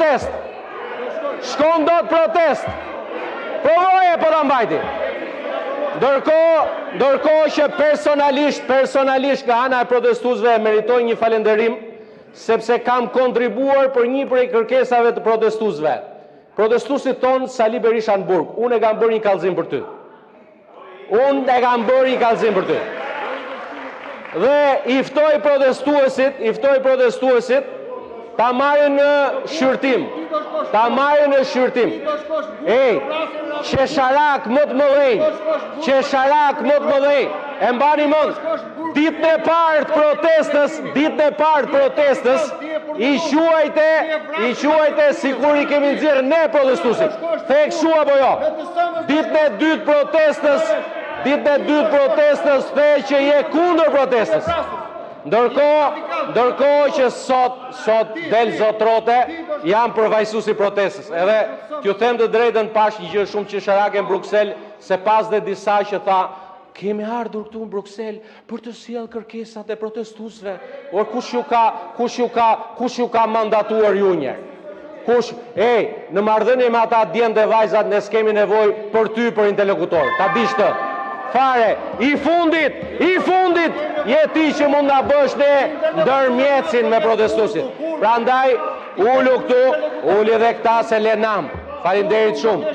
protest. Shkon do të protest. Provoje po ta mbajti. Ndërkohë që personalisht nga ana e protestuesve meritoj një falënderim sepse kam kontribuar për një prej kërkesave të protestuesve. Protestuesit ton Sali Berisha në burg, unë e kam bërë një kallëzim për ty. Dhe i ftoj protestuesit ta marrin në shqyrtim. Ej, qesharak më të mëdhej. E mbani mend, ditën e parë të protestës, i quajte sikur i kemi nxjerrë ne protestuesit. The kështu apo jo? Ditën e dytë protestës the që je kundër protestës. Ndërkohë që sot del zotrote, jam përfaqësuesi protestës. Edhe t'ju them të drejtën, pash një gjë shumë qesharake në Bruksel, se pas dhe disa që tha, kemi ardhur këtu në Bruksel për të sjellë kërkesat e protestuesve. Or kush ju ka mandatuar ju njerë? Në marrëdhënie me ata djemtë dhe vajzat, ne s'kemi nevojë për ty për interlokutor. Ta dish të. Fare, i fundit, je ti që mund ta bësh ne ndërmjetësin me protestuesit. Prandaj, ulu këtu, uli edhe këta se lenam. Faleminderit shumë.